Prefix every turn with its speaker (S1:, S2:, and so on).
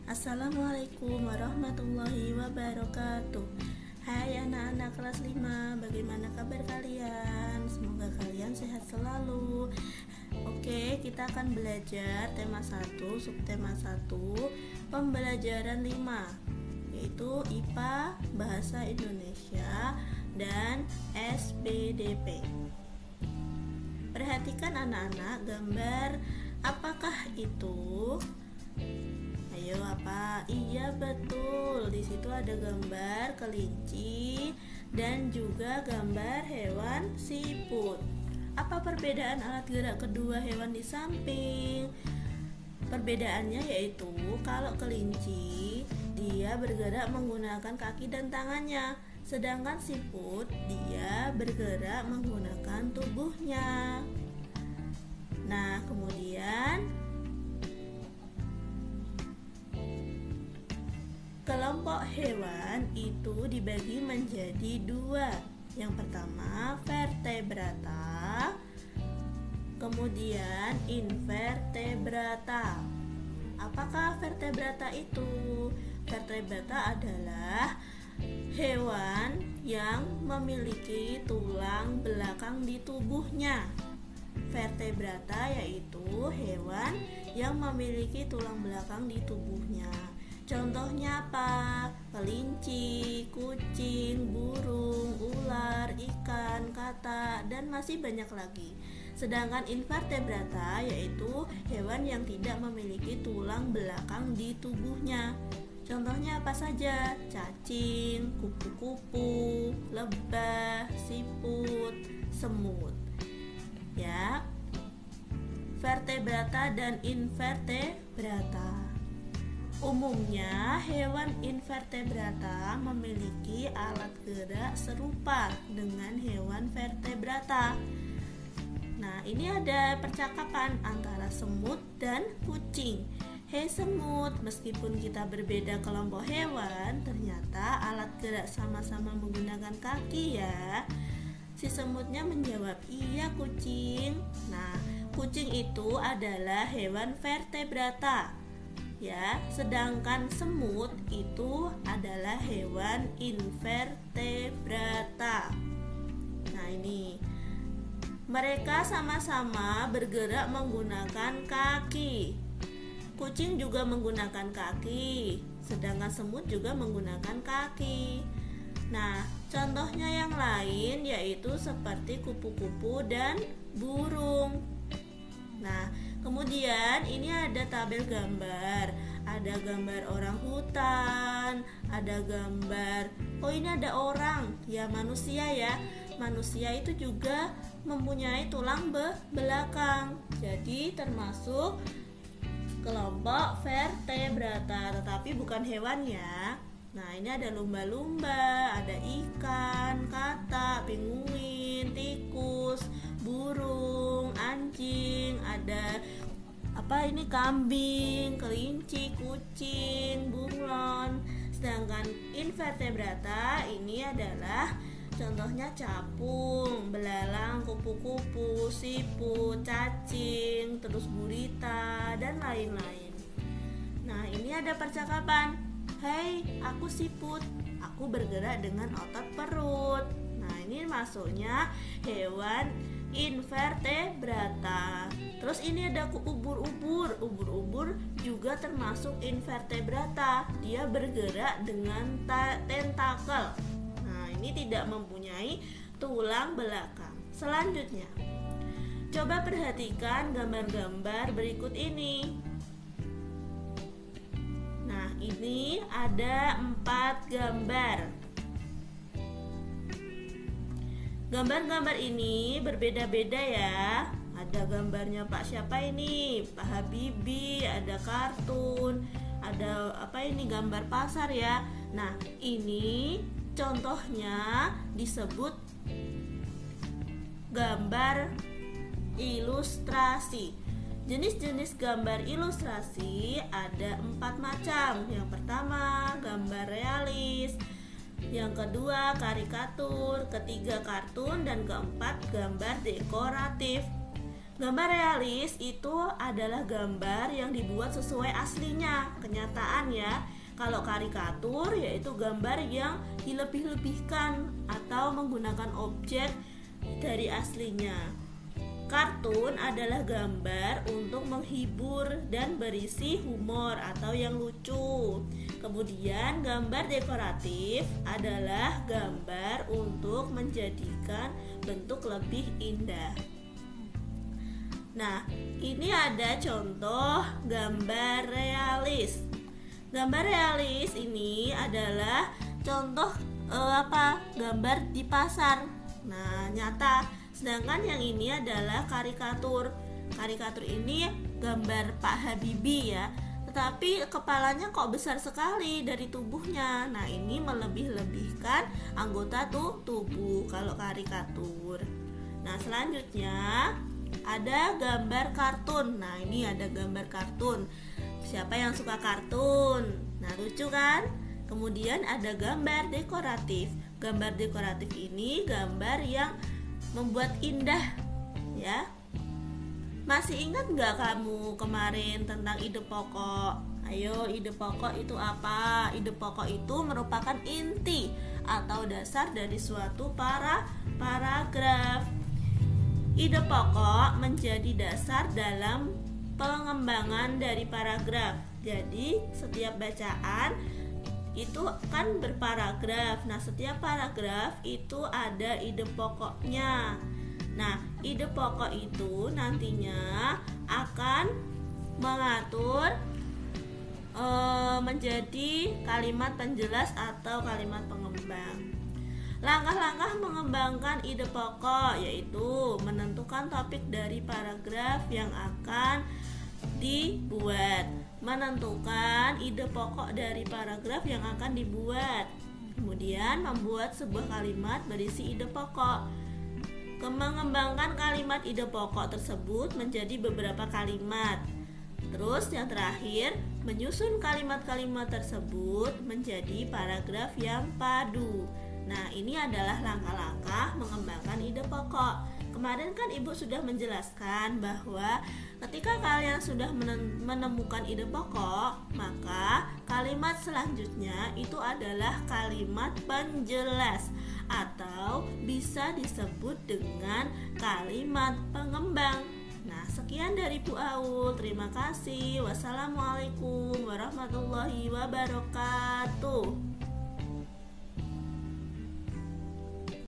S1: Assalamualaikum warahmatullahi wabarakatuh. Hai anak-anak kelas 5, bagaimana kabar kalian? Semoga kalian sehat selalu. Oke, kita akan belajar tema 1, subtema 1, pembelajaran 5, yaitu IPA, Bahasa Indonesia, dan SBDP. Perhatikan anak-anak, gambar apakah itu? Ayo apa? Iya betul. Di situ ada gambar kelinci dan juga gambar hewan siput. Apa perbedaan alat gerak kedua hewan di samping? Perbedaannya yaitu kalau kelinci dia bergerak menggunakan kaki dan tangannya, sedangkan siput dia bergerak menggunakan tubuhnya. Nah, kemudian kelompok hewan itu dibagi menjadi dua. Yang pertama vertebrata, kemudian invertebrata. Apakah vertebrata itu? Vertebrata adalah hewan yang memiliki tulang belakang di tubuhnya. Vertebrata yaitu hewan yang memiliki tulang belakang di tubuhnya. Contohnya apa? Kelinci, kucing, burung, ular, ikan, katak, dan masih banyak lagi. Sedangkan invertebrata yaitu hewan yang tidak memiliki tulang belakang di tubuhnya. Contohnya apa saja? Cacing, kupu-kupu, lebah, siput, semut. Ya. Vertebrata dan invertebrata. Umumnya hewan invertebrata memiliki alat gerak serupa dengan hewan vertebrata. Nah, ini ada percakapan antara semut dan kucing. Hei semut, meskipun kita berbeda kelompok hewan, ternyata alat gerak sama-sama menggunakan kaki ya. Si semutnya menjawab, iya kucing. Nah, kucing itu adalah hewan vertebrata. Ya, sedangkan semut itu adalah hewan invertebrata. Nah, ini mereka sama-sama bergerak menggunakan kaki. Kucing juga menggunakan kaki, sedangkan semut juga menggunakan kaki. Nah, contohnya yang lain yaitu seperti kupu-kupu dan burung. Nah, kemudian ini ada tabel gambar. Ada gambar orang hutan, ada gambar, oh ini ada orang, ya manusia ya. Manusia itu juga mempunyai tulang belakang. Jadi termasuk kelompok vertebrata, tetapi bukan hewan ya. Nah, ini ada lumba-lumba, ada ikan, katak, penguin, tikus, burung, anjing, ada apa ini kambing, kelinci, kucing, bunglon. Sedangkan invertebrata ini adalah contohnya capung, belalang, kupu-kupu, siput, cacing, terus gurita dan lain-lain. Nah, ini ada percakapan. Hei, aku siput. Aku bergerak dengan otot perut. Nah, ini masuknya hewan invertebrata. Terus ini ada ubur-ubur. Ubur-ubur juga termasuk invertebrata. Dia bergerak dengan tentakel. Nah, ini tidak mempunyai tulang belakang. Selanjutnya, coba perhatikan gambar-gambar berikut ini. Nah, ini ada 4 gambar. Gambar-gambar ini berbeda-beda ya. Ada gambarnya Pak siapa ini? Pak Habibie, ada kartun, ada apa ini gambar pasar ya. Nah, ini contohnya disebut gambar ilustrasi. Jenis-jenis gambar ilustrasi ada 4 macam. Yang pertama, gambar realis. Yang kedua, karikatur. Ketiga, kartun. Dan keempat, gambar dekoratif. Gambar realis itu adalah gambar yang dibuat sesuai aslinya, kenyataan ya. Kalau karikatur yaitu gambar yang dilebih-lebihkan atau menggunakan objek dari aslinya. Kartun adalah gambar untuk menghibur dan berisi humor atau yang lucu. Kemudian gambar dekoratif adalah gambar untuk menjadikan bentuk lebih indah. Nah, ini ada contoh gambar realis. Gambar realis ini adalah contoh gambar di pasar. Nah, nyata. Sedangkan yang ini adalah karikatur. Karikatur ini gambar Pak Habibie ya. Tetapi kepalanya kok besar sekali dari tubuhnya. Nah, ini melebih-lebihkan anggota tubuh kalau karikatur. Nah, selanjutnya ada gambar kartun. Nah, ini ada gambar kartun. Siapa yang suka kartun? Nah, lucu kan? Kemudian ada gambar dekoratif. Gambar dekoratif ini gambar yang membuat indah ya. Masih ingat nggak kamu kemarin tentang ide pokok? Ayo, ide pokok itu apa? Ide pokok itu merupakan inti atau dasar dari suatu paragraf. Ide pokok menjadi dasar dalam pengembangan dari paragraf. Jadi setiap bacaan itu kan berparagraf. Nah, setiap paragraf itu ada ide pokoknya. Nah, ide pokok itu nantinya akan mengatur menjadi kalimat penjelas atau kalimat pengembang. Langkah-langkah mengembangkan ide pokok yaitu menentukan topik dari paragraf yang akan dibuat, menentukan ide pokok dari paragraf yang akan dibuat, kemudian membuat sebuah kalimat berisi ide pokok, mengembangkan kalimat ide pokok tersebut menjadi beberapa kalimat. Terus yang terakhir, menyusun kalimat-kalimat tersebut menjadi paragraf yang padu. Nah, ini adalah langkah-langkah mengembangkan ide pokok. Kemarin kan Ibu sudah menjelaskan bahwa ketika kalian sudah menemukan ide pokok, maka kalimat selanjutnya itu adalah kalimat penjelas atau bisa disebut dengan kalimat pengembang. Nah, sekian dari Bu Aul. Terima kasih. Wassalamualaikum warahmatullahi wabarakatuh.